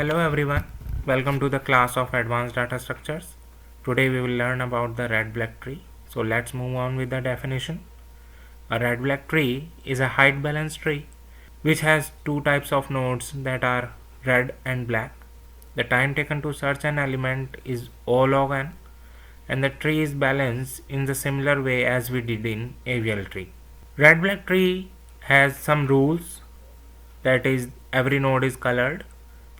Hello everyone, welcome to the class of Advanced Data Structures. Today we will learn about the red-black tree. So let's move on with the definition. A red-black tree is a height balanced tree which has two types of nodes that are red and black. The time taken to search an element is O log n, and the tree is balanced in the similar way as we did in AVL tree. Red-black tree has some rules, that is every node is colored,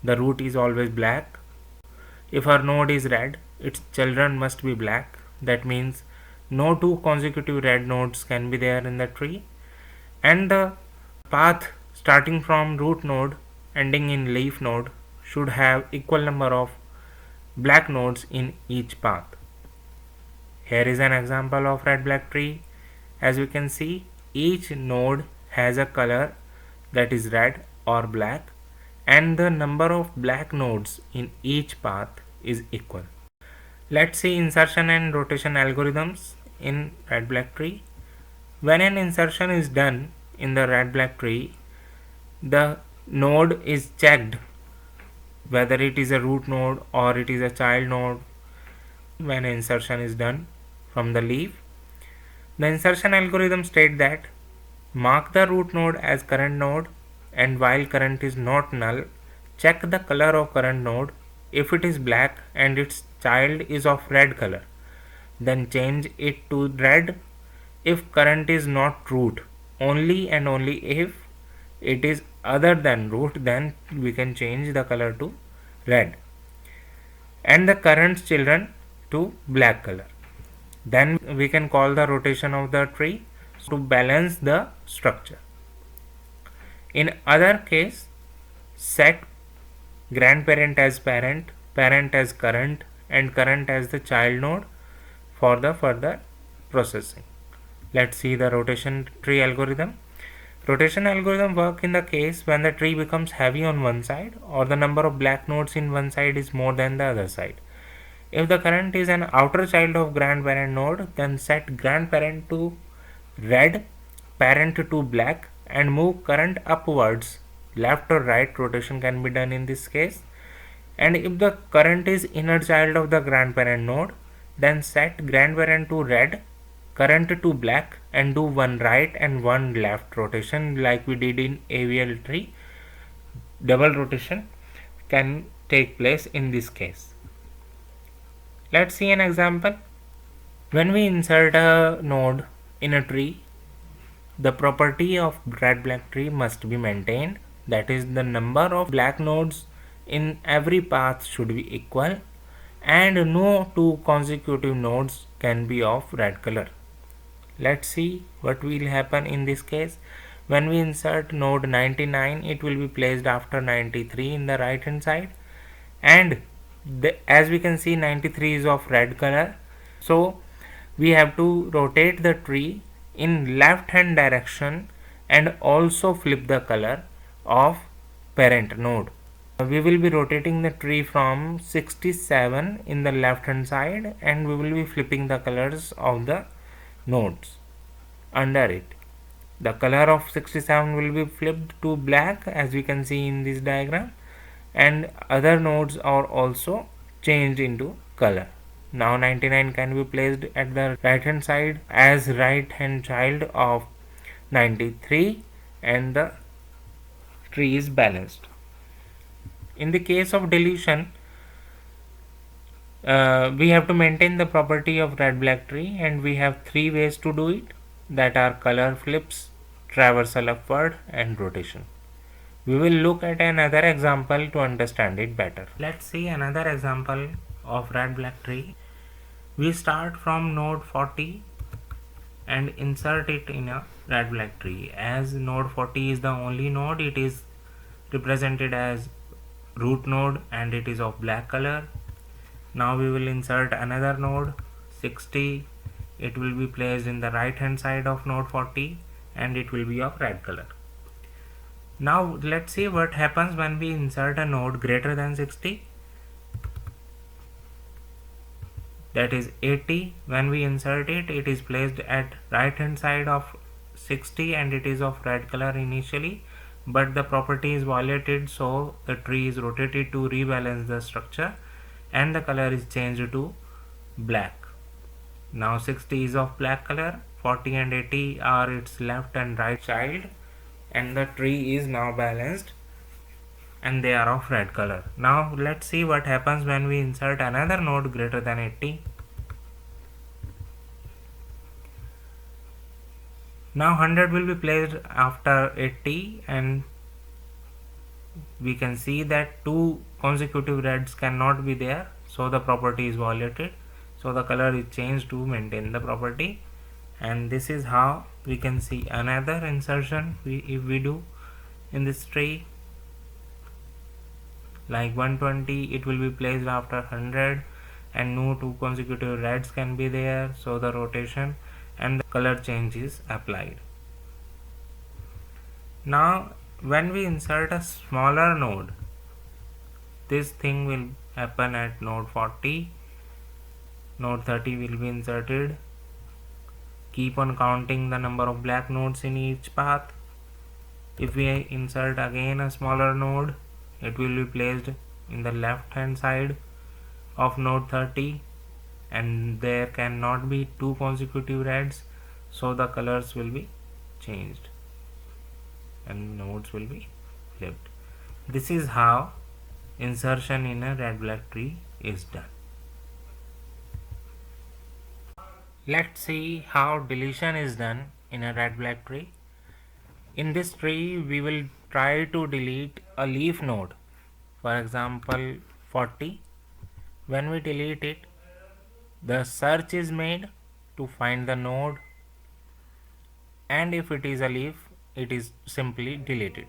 the root is always black. If our node is red, its children must be black. That means no two consecutive red nodes can be there in the tree, and the path starting from root node ending in leaf node should have equal number of black nodes in each path. Here is an example of red-black tree. As we can see, each node has a color that is red or black, and the number of black nodes in each path is equal. Let's see insertion and rotation algorithms in red-black tree. When an insertion is done in the red-black tree, the node is checked whether it is a root node or it is a child node. When insertion is done from the leaf, the insertion algorithm states that mark the root node as current node, and while current is not null, check the color of current node. If it is black and its child is of red color, then change it to red. If current is not root, only and only if it is other than root, then we can change the color to red and the current's children to black color. Then we can call the rotation of the tree to balance the structure. In other case, set grandparent as parent, parent as current, and current as the child node for the further processing. Let's see the rotation tree algorithm. Rotation algorithm work in the case when the tree becomes heavy on one side or the number of black nodes in one side is more than the other side. If the current is an outer child of grandparent node, then set grandparent to red, parent to black, and move current upwards. Left or right rotation can be done in this case. And if the current is inner child of the grandparent node, then set grandparent to red, current to black, and do one right and one left rotation like we did in AVL tree. Double rotation can take place in this case. Let's see an example. When we insert a node in a tree, the property of red-black tree must be maintained. That is, the number of black nodes in every path should be equal, and no two consecutive nodes can be of red color. Let's see what will happen in this case. When we insert node 99, it will be placed after 93 in the right hand side, and as we can see, 93 is of red color, so we have to rotate the tree in left hand direction and also flip the color of parent node. We will be rotating the tree from 67 in the left hand side, and we will be flipping the colors of the nodes under it. The color of 67 will be flipped to black as we can see in this diagram, and other nodes are also changed into color. Now 99 can be placed at the right hand side as right hand child of 93, and the tree is balanced. In the case of deletion, we have to maintain the property of red-black tree, and we have three ways to do it, that are color flips, traversal upward, and rotation. We will look at another example to understand it better. Let's see another example of red-black tree. We start from node 40 and insert it in a red-black tree. As node 40 is the only node, it is represented as root node and it is of black color. Now we will insert another node 60. It will be placed in the right hand side of node 40 and it will be of red color. Now let's see what happens when we insert a node greater than 60, that is 80. When we insert it, it is placed at right hand side of 60 and it is of red color initially. but the property is violated, so the tree is rotated to rebalance the structure and the color is changed to black. Now 60 is of black color, 40 and 80 are its left and right child, and the tree is now balanced and they are of red color. Now let's see what happens when we insert another node greater than 80. Now 100 will be placed after 80 and we can see that two consecutive reds cannot be there, so the property is violated, so the color is changed to maintain the property. And this is how we can see another insertion if we do in this tree. Like 120, it will be placed after 100 and no two consecutive reds can be there, so the rotation and the color change is applied. Now when we insert a smaller node, this thing will happen at node 40, node 30 will be inserted. Keep on counting the number of black nodes in each path. If we insert again a smaller node, it will be placed in the left hand side of node 30 and there cannot be two consecutive reds, so the colors will be changed and nodes will be flipped. This is how insertion in a red black tree is done. Let's see how deletion is done in a red black tree. In this tree we will try to delete a leaf node, for example 40. When we delete it, the search is made to find the node, and if it is a leaf, it is simply deleted.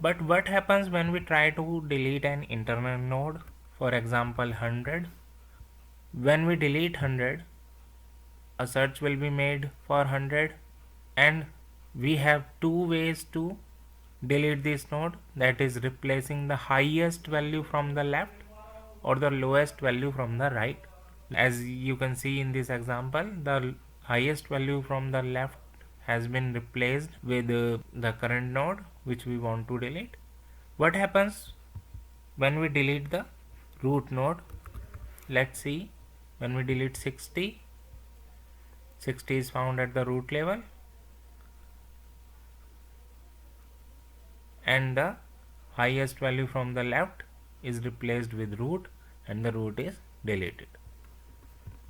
But what happens when we try to delete an internal node, for example 100? When we delete 100, a search will be made for 100 and we have two ways to delete this node, that is replacing the highest value from the left or the lowest value from the right. As you can see in this example, the highest value from the left has been replaced with the current node which we want to delete. What happens when we delete the root node? Let's see. When we delete 60, 60 is found at the root level and the highest value from the left is replaced with root and the root is deleted.